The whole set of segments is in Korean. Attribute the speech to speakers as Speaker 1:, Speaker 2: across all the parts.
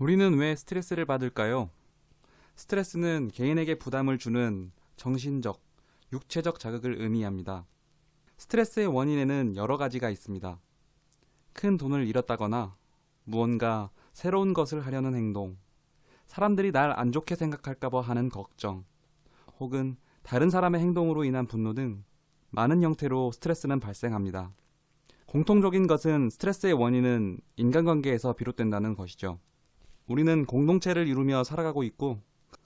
Speaker 1: 우리는 왜 스트레스를 받을까요? 스트레스는 개인에게 부담을 주는 정신적, 육체적 자극을 의미합니다. 스트레스의 원인에는 여러 가지가 있습니다. 큰 돈을 잃었다거나 무언가 새로운 것을 하려는 행동, 사람들이 날 안 좋게 생각할까봐 하는 걱정, 혹은 다른 사람의 행동으로 인한 분노 등 많은 형태로 스트레스는 발생합니다. 공통적인 것은 스트레스의 원인은 인간관계에서 비롯된다는 것이죠. 우리는 공동체를 이루며 살아가고 있고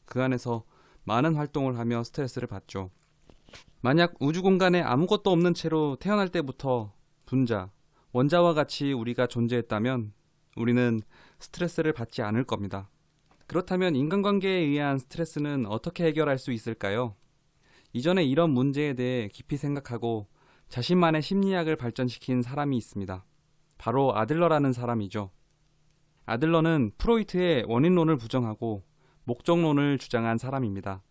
Speaker 1: 그 안에서 많은 활동을 하며 스트레스를 받죠. 만약 우주 공간에 아무것도 없는 채로 태어날 때부터 분자, 원자와 같이 우리가 존재했다면 우리는 스트레스를 받지 않을 겁니다. 그렇다면 인간관계에 의한 스트레스는 어떻게 해결할 수 있을까요? 이전에 이런 문제에 대해 깊이 생각하고 자신만의 심리학을 발전시킨 사람이 있습니다. 바로 아들러라는 사람이죠. 아들러는 프로이트의 원인론을 부정하고 목적론을 주장한 사람입니다.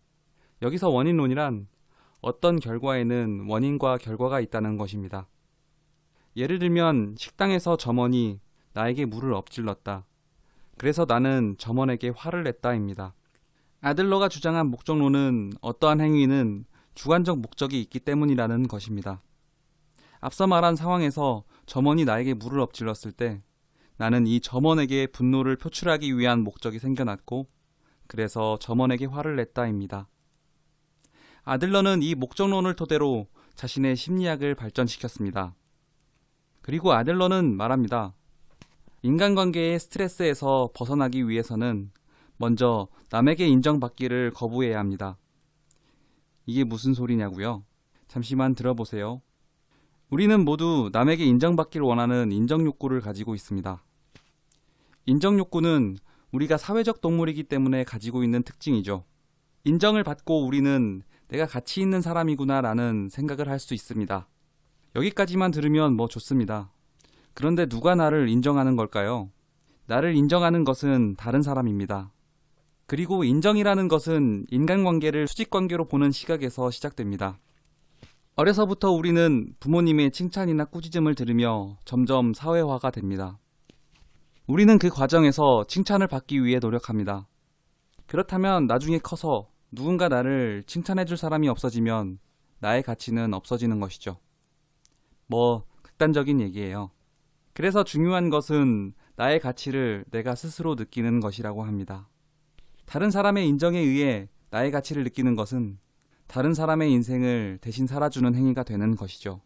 Speaker 1: 여기서 원인론이란 어떤 결과에는 원인과 결과가 있다는 것입니다. 예를 들면 식당에서 점원이 나에게 물을 엎질렀다. 그래서 나는 점원에게 화를 냈다입니다. 아들러가 주장한 목적론은 어떠한 행위는 주관적 목적이 있기 때문이라는 것입니다. 앞서 말한 상황에서 점원이 나에게 물을 엎질렀을 때 나는 이 점원에게 분노를 표출하기 위한 목적이 생겨났고 그래서 점원에게 화를 냈다입니다. 아들러는 이 목적론을 토대로 자신의 심리학을 발전시켰습니다. 그리고 아들러는 말합니다. 인간관계의 스트레스에서 벗어나기 위해서는 먼저 남에게 인정받기를 거부해야 합니다. 이게 무슨 소리냐고요? 잠시만 들어보세요. 우리는 모두 남에게 인정받기를 원하는 인정욕구를 가지고 있습니다. 인정욕구는 우리가 사회적 동물이기 때문에 가지고 있는 특징이죠. 인정을 받고 우리는 내가 가치 있는 사람이구나 라는 생각을 할 수 있습니다. 여기까지만 들으면 뭐 좋습니다. 그런데 누가 나를 인정하는 걸까요? 나를 인정하는 것은 다른 사람입니다. 그리고 인정이라는 것은 인간관계를 수직관계로 보는 시각에서 시작됩니다. 어려서부터 우리는 부모님의 칭찬이나 꾸짖음을 들으며 점점 사회화가 됩니다. 우리는 그 과정에서 칭찬을 받기 위해 노력합니다. 그렇다면 나중에 커서 누군가 나를 칭찬해줄 사람이 없어지면 나의 가치는 없어지는 것이죠. 뭐 극단적인 얘기예요. 그래서 중요한 것은 나의 가치를 내가 스스로 느끼는 것이라고 합니다. 다른 사람의 인정에 의해 나의 가치를 느끼는 것은 다른 사람의 인생을 대신 살아주는 행위가 되는 것이죠.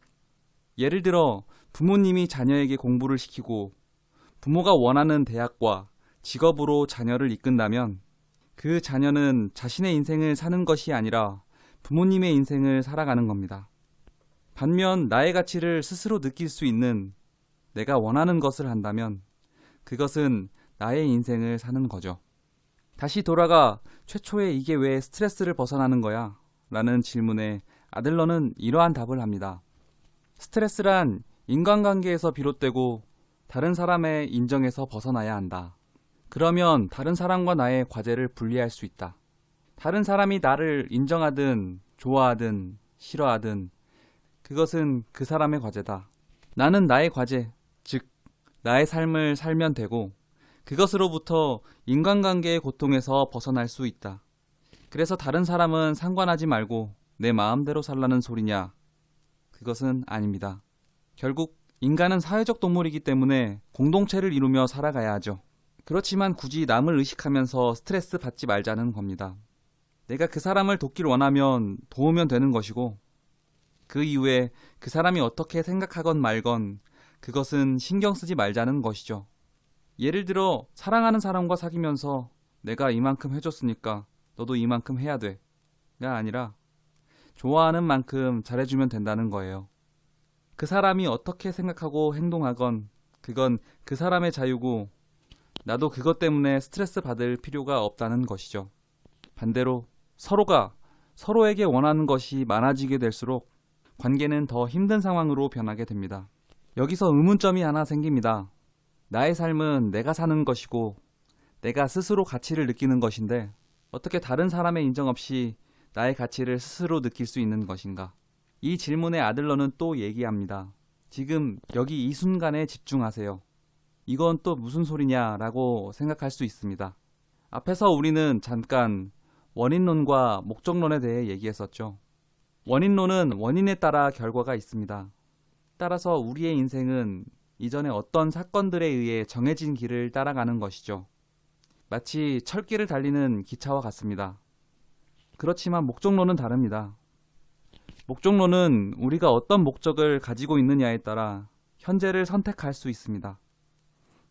Speaker 1: 예를 들어 부모님이 자녀에게 공부를 시키고 부모가 원하는 대학과 직업으로 자녀를 이끈다면 그 자녀는 자신의 인생을 사는 것이 아니라 부모님의 인생을 살아가는 겁니다. 반면 나의 가치를 스스로 느낄 수 있는 내가 원하는 것을 한다면 그것은 나의 인생을 사는 거죠. 다시 돌아가 최초에 이게 왜 스트레스를 벗어나는 거야? 라는 질문에 아들러는 이러한 답을 합니다. 스트레스란 인간관계에서 비롯되고 다른 사람의 인정에서 벗어나야 한다. 그러면 다른 사람과 나의 과제를 분리할 수 있다. 다른 사람이 나를 인정하든 좋아하든 싫어하든 그것은 그 사람의 과제다. 나는 나의 과제, 즉 나의 삶을 살면 되고 그것으로부터 인간관계의 고통에서 벗어날 수 있다. 그래서 다른 사람은 상관하지 말고 내 마음대로 살라는 소리냐? 그것은 아닙니다. 결국 인간은 사회적 동물이기 때문에 공동체를 이루며 살아가야 하죠. 그렇지만 굳이 남을 의식하면서 스트레스 받지 말자는 겁니다. 내가 그 사람을 돕길 원하면 도우면 되는 것이고 그 이후에 그 사람이 어떻게 생각하건 말건 그것은 신경 쓰지 말자는 것이죠. 예를 들어 사랑하는 사람과 사귀면서 내가 이만큼 해줬으니까 너도 이만큼 해야 돼. 가 아니라 좋아하는 만큼 잘해주면 된다는 거예요. 그 사람이 어떻게 생각하고 행동하건 그건 그 사람의 자유고 나도 그것 때문에 스트레스 받을 필요가 없다는 것이죠. 반대로 서로가 서로에게 원하는 것이 많아지게 될수록 관계는 더 힘든 상황으로 변하게 됩니다. 여기서 의문점이 하나 생깁니다. 나의 삶은 내가 사는 것이고 내가 스스로 가치를 느끼는 것인데 어떻게 다른 사람의 인정 없이 나의 가치를 스스로 느낄 수 있는 것인가? 이 질문에 아들러는 또 얘기합니다. 지금 여기 이 순간에 집중하세요. 이건 또 무슨 소리냐라고 생각할 수 있습니다. 앞에서 우리는 잠깐 원인론과 목적론에 대해 얘기했었죠. 원인론은 원인에 따라 결과가 있습니다. 따라서 우리의 인생은 이전에 어떤 사건들에 의해 정해진 길을 따라가는 것이죠. 마치 철길을 달리는 기차와 같습니다. 그렇지만 목적론은 다릅니다. 목적론은 우리가 어떤 목적을 가지고 있느냐에 따라 현재를 선택할 수 있습니다.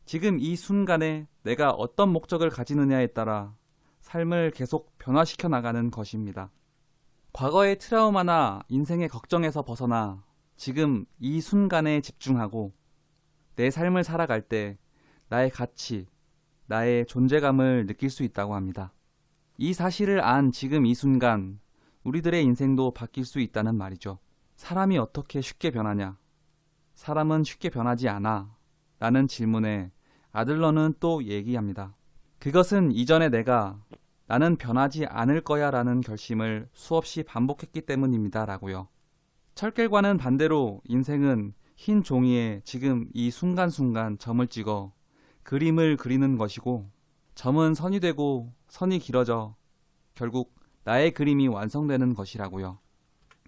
Speaker 1: 지금 이 순간에 내가 어떤 목적을 가지느냐에 따라 삶을 계속 변화시켜 나가는 것입니다. 과거의 트라우마나 인생의 걱정에서 벗어나 지금 이 순간에 집중하고 내 삶을 살아갈 때 나의 가치, 나의 존재감을 느낄 수 있다고 합니다. 이 사실을 안 지금 이 순간 우리들의 인생도 바뀔 수 있다는 말이죠. 사람이 어떻게 쉽게 변하냐? 사람은 쉽게 변하지 않아 라는 질문에 아들러는 또 얘기합니다. 그것은 이전에 내가 나는 변하지 않을 거야 라는 결심을 수없이 반복했기 때문입니다 라고요. 철길과는 반대로 인생은 흰 종이에 지금 이 순간순간 점을 찍어 그림을 그리는 것이고, 점은 선이 되고 선이 길어져 결국 나의 그림이 완성되는 것이라고요.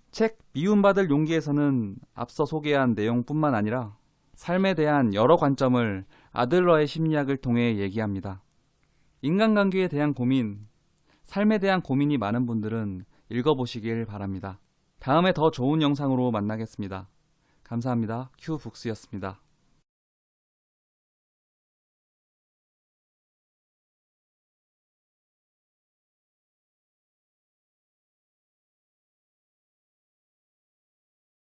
Speaker 1: 책 미움받을 용기에서는 앞서 소개한 내용뿐만 아니라 삶에 대한 여러 관점을 아들러의 심리학을 통해 얘기합니다. 인간관계에 대한 고민, 삶에 대한 고민이 많은 분들은 읽어보시길 바랍니다. 다음에 더 좋은 영상으로 만나겠습니다. 감사합니다. 큐북스였습니다.